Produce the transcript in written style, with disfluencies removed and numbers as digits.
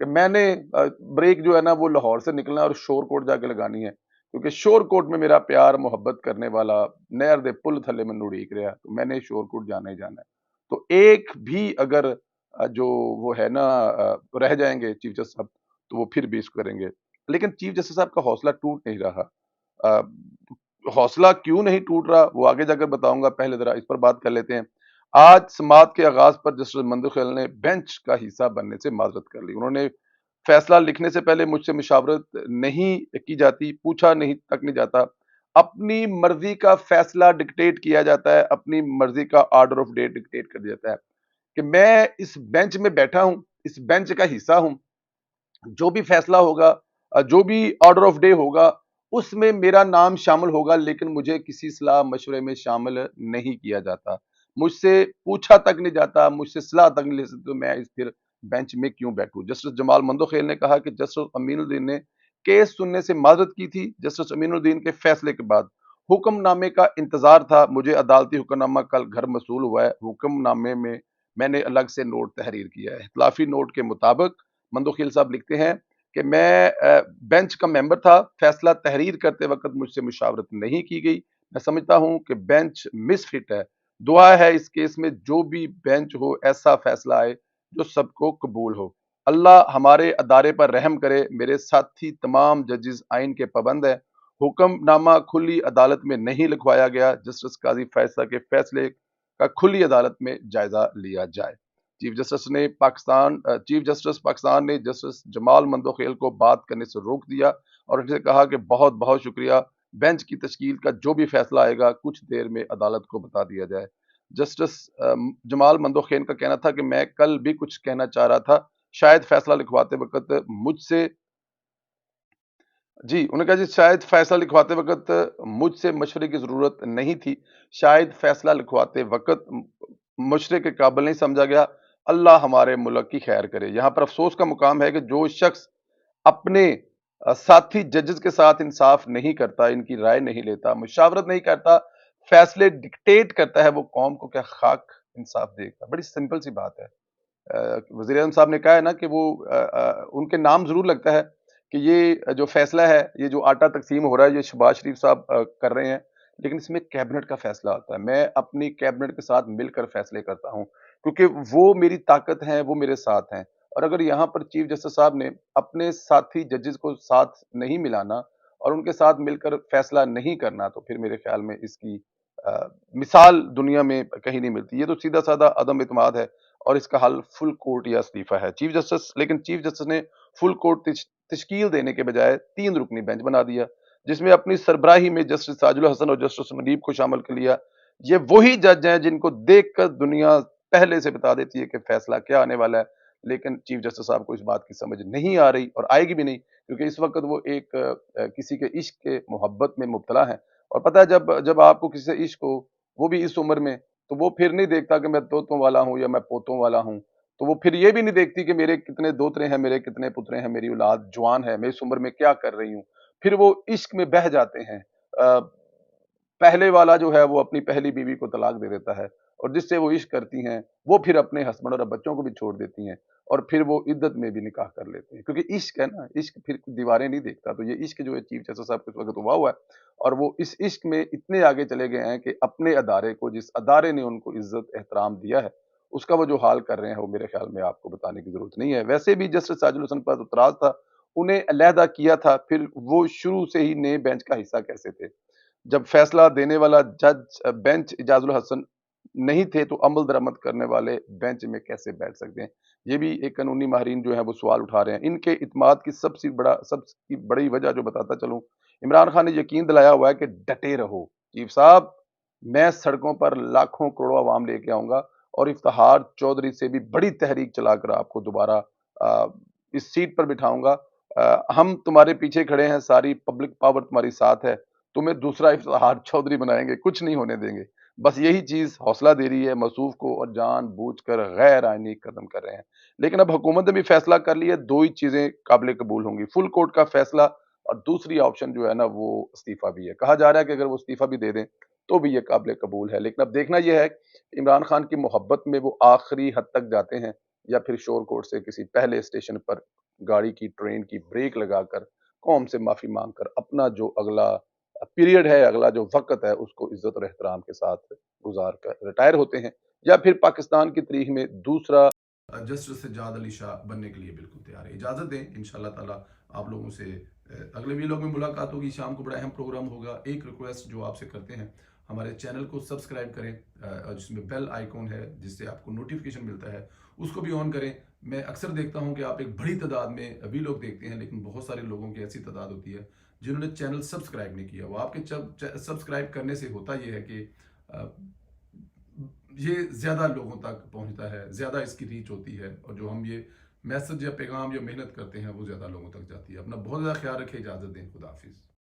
کہ میں نے بریک جو ہے نا وہ لاہور سے نکلنا ہے اور شور کوٹ جا کے لگانی ہے، کیونکہ شور کوٹ میں میرا پیار محبت کرنے والا نہر دے پل تھلے میں اڑیک رہا، تو میں نے شور کوٹ جانا ہی جانا ہے۔ تو ایک بھی اگر جو وہ ہے نا رہ جائیں گے چیف جسٹس صاحب، تو وہ پھر بھی اس کو کریں گے، لیکن چیف جسٹس صاحب کا حوصلہ ٹوٹ نہیں رہا۔ آ، حوصلہ کیوں نہیں ٹوٹ رہا وہ آگے جا کر بتاؤں گا، پہلے ذرا اس پر بات کر لیتے ہیں۔ آج سماعت کے آغاز پر جسٹس منتخیل نے بینچ کا حصہ بننے سے معذرت کر لی۔ انہوں نے فیصلہ لکھنے سے پہلے مجھ سے مشاورت نہیں کی جاتی، پوچھا نہیں تک نہیں جاتا، اپنی مرضی کا فیصلہ ڈکٹیٹ کیا جاتا ہے، اپنی مرضی کا آرڈر آف ڈے ڈکٹیٹ کر دیا جاتا ہے کہ میں اس بینچ میں بیٹھا ہوں، اس بینچ کا حصہ ہوں، جو بھی فیصلہ ہوگا، جو بھی آرڈر آف ڈے ہوگا، اس میں میرا نام شامل ہوگا، لیکن مجھے کسی صلاح مشورے میں شامل نہیں کیا جاتا، مجھ سے پوچھا تک نہیں جاتا، مجھ سے صلاح تک نہیں لے سکتے، تو میں اس پھر بینچ میں کیوں بیٹھوں۔ جسٹس جمال مندوخیل نے کہا کہ جسٹس امین الدین نے کیس سننے سے معذرت کی تھی۔ جسٹس امین الدین کے فیصلے کے بعد حکم نامے کا انتظار تھا، مجھے عدالتی حکم نامہ کل گھر موصول ہوا ہے، حکم نامے میں نے الگ سے نوٹ تحریر کیا ہے۔ اختلافی نوٹ کے مطابق مندوخیل صاحب لکھتے ہیں کہ میں بینچ کا ممبر تھا، فیصلہ تحریر کرتے وقت مجھ سے مشاورت نہیں کی گئی، میں سمجھتا ہوں کہ بینچ مس فٹ ہے، دعا ہے اس کیس میں جو بھی بینچ ہو ایسا فیصلہ آئے جو سب کو قبول ہو، اللہ ہمارے ادارے پر رحم کرے، میرے ساتھی تمام ججز آئین کے پابند ہیں، حکم نامہ کھلی عدالت میں نہیں لکھوایا گیا، جسٹس قاضی فیصلہ کے فیصلے کا کھلی عدالت میں جائزہ لیا جائے۔ چیف جسٹس پاکستان نے جسٹس جمال مندوخیل کو بات کرنے سے روک دیا اور ان سے کہا کہ بہت بہت شکریہ، بینچ کی تشکیل کا جو بھی فیصلہ آئے گا کچھ دیر میں عدالت کو بتا دیا جائے۔ جسٹس جمال مندوخیل کا کہنا تھا کہ میں کل بھی کچھ کہنا چاہ رہا تھا، شاید فیصلہ لکھواتے وقت مجھ سے انہوں نے کہا جی شاید فیصلہ لکھواتے وقت مجھ سے مشورے کی ضرورت نہیں تھی، شاید فیصلہ لکھواتے وقت مشورے کے قابل نہیں سمجھا گیا، اللہ ہمارے ملک کی خیر کرے۔ یہاں پر افسوس کا مقام ہے کہ جو شخص اپنے ساتھی ججز کے ساتھ انصاف نہیں کرتا، ان کی رائے نہیں لیتا، مشاورت نہیں کرتا، فیصلے ڈکٹیٹ کرتا ہے، وہ قوم کو کیا خاک انصاف دے گا؟ بڑی سمپل سی بات ہے۔ وزیر اعظم صاحب نے کہا ہے نا کہ وہ ان کے نام ضرور لگتا ہے کہ یہ جو فیصلہ ہے، یہ جو آٹا تقسیم ہو رہا ہے یہ شہباز شریف صاحب کر رہے ہیں، لیکن اس میں کیبنٹ کا فیصلہ آتا ہے، میں اپنی کیبنٹ کے ساتھ مل کر فیصلے کرتا ہوں کیونکہ وہ میری طاقت ہیں، وہ میرے ساتھ ہیں، اور اگر یہاں پر چیف جسٹس صاحب نے اپنے ساتھی ججز کو ساتھ نہیں ملانا اور ان کے ساتھ مل کر فیصلہ نہیں کرنا، تو پھر میرے خیال میں اس کی مثال دنیا میں کہیں نہیں ملتی۔ یہ تو سیدھا سادہ عدم اعتماد ہے اور اس کا حل فل کورٹ یا استعفیٰ ہے۔ لیکن چیف جسٹس نے فل کورٹ تشکیل دینے کے بجائے 3 رکنی بینچ بنا دیا، جس میں اپنی سربراہی میں جسٹس تاج الحسن اور جسٹس منیب کو شامل کر لیا۔ یہ وہی جج ہیں جن کو دیکھ کر دنیا پہلے سے بتا دیتی ہے کہ فیصلہ کیا آنے والا ہے، لیکن چیف جسٹس صاحب کو اس بات کی سمجھ نہیں آ رہی اور آئے گی بھی نہیں، کیونکہ اس وقت وہ ایک کسی کے عشق کے محبت میں مبتلا ہیں، اور پتہ ہے جب آپ کو کسی سے عشق ہو، وہ بھی اس عمر میں، تو وہ پھر نہیں دیکھتا کہ میں توتوں والا ہوں یا میں پوتوں والا ہوں، تو وہ پھر یہ بھی نہیں دیکھتی کہ میرے کتنے دوترے ہیں، میرے کتنے پترے ہیں، میری اولاد جوان ہے، میں اس عمر میں کیا کر رہی ہوں، پھر وہ عشق میں بہہ جاتے ہیں۔ پہلے والا جو ہے وہ اپنی پہلی بیوی کو طلاق دے دیتا ہے، اور جس سے وہ عشق کرتی ہیں وہ پھر اپنے ہسبینڈ اور بچوں کو بھی چھوڑ دیتی ہیں، اور پھر وہ عدت میں بھی نکاح کر لیتے ہیں، کیونکہ عشق ہے نا، عشق پھر دیواریں نہیں دیکھتا۔ تو یہ عشق جو ہے چیف جسٹس صاحب کو اس وقت ہوا ہے، اور وہ اس عشق میں اتنے آگے چلے گئے ہیں کہ اپنے ادارے کو، جس ادارے نے ان کو عزت احترام دیا ہے، اس کا وہ جو حال کر رہے ہیں وہ میرے خیال میں آپ کو بتانے کی ضرورت نہیں ہے۔ ویسے بھی جسٹس تاج الحسن پر اعتراض تھا، انہیں علیحدہ کیا تھا، پھر وہ شروع سے ہی نئے بینچ کا حصہ کیسے تھے؟ جب فیصلہ دینے والا جج بینچ اعجاز الحسن نہیں تھے تو عمل درآمد کرنے والے بینچ میں کیسے بیٹھ سکتے ہیں؟ یہ بھی ایک قانونی ماہرین جو ہیں وہ سوال اٹھا رہے ہیں۔ ان کے اعتماد کی سب کی بڑی وجہ جو بتاتا چلوں، عمران خان نے یقین دلایا ہوا ہے کہ ڈٹے رہو چیف صاحب، میں سڑکوں پر لاکھوں کروڑوں عوام لے کے آؤں گا اور افتخار چودھری سے بھی بڑی تحریک چلا کر آپ کو دوبارہ اس سیٹ پر بٹھاؤں گا، ہم تمہارے پیچھے کھڑے ہیں، ساری پبلک پاور تمہاری ساتھ ہے، تمہیں دوسرا افتخار چودھری بنائیں گے، کچھ نہیں ہونے دیں گے۔ بس یہی چیز حوصلہ دے رہی ہے موصوف کو، اور جان بوجھ کر غیر آئینی قدم کر رہے ہیں۔ لیکن اب حکومت نے بھی فیصلہ کر لیا، دو ہی چیزیں قابل قبول ہوں گی، فل کورٹ کا فیصلہ اور دوسری آپشن جو ہے نا وہ استعفیٰ بھی ہے۔ کہا جا رہا ہے کہ اگر وہ استعفیٰ بھی دے دیں تو بھی یہ قابل قبول ہے، لیکن اب دیکھنا یہ ہے کہ عمران خان کی محبت میں وہ آخری حد تک جاتے ہیں یا پھر شور کوٹ سے کسی پہلے اسٹیشن پر گاڑی کی ٹرین کی بریک لگا کر قوم سے معافی مانگ کر اپنا جو اگلا پیریڈ ہے، اگلا جو وقت ہے، اس کو عزت اور احترام کے ساتھ گزار کر ریٹائر ہوتے ہیں، یا پھر پاکستان کی تاریخ میں دوسرا جسٹس سجاد علی شاہ بننے کے لیے بالکل تیار ہے۔ اجازت دیں، انشاءاللہ تعالیٰ آپ لوگوں سے اگلے ویلوگ میں ملاقات ہوگی۔ شام کو بڑا اہم پروگرام ہوگا۔ ایک ریکویسٹ جو آپ سے کرتے ہیں، ہمارے چینل کو سبسکرائب کریں، جس میں بیل آئیکن ہے جس سے آپ کو نوٹیفیکیشن ملتا ہے، اس کو بھی آن کریں۔ میں اکثر دیکھتا ہوں کہ آپ ایک بڑی تعداد میں ویلوگ دیکھتے ہیں، لیکن بہت سارے لوگوں کی ایسی تعداد ہوتی ہے جنہوں نے چینل سبسکرائب نہیں کیا۔ وہ آپ کے سبسکرائب کرنے سے ہوتا یہ ہے کہ یہ زیادہ لوگوں تک پہنچتا ہے، زیادہ اس کی ریچ ہوتی ہے، اور جو ہم یہ میسج یا پیغام یا محنت کرتے ہیں وہ زیادہ لوگوں تک جاتی ہے۔ اپنا بہت زیادہ خیال رکھیں، اجازت دیں، خدا حافظ۔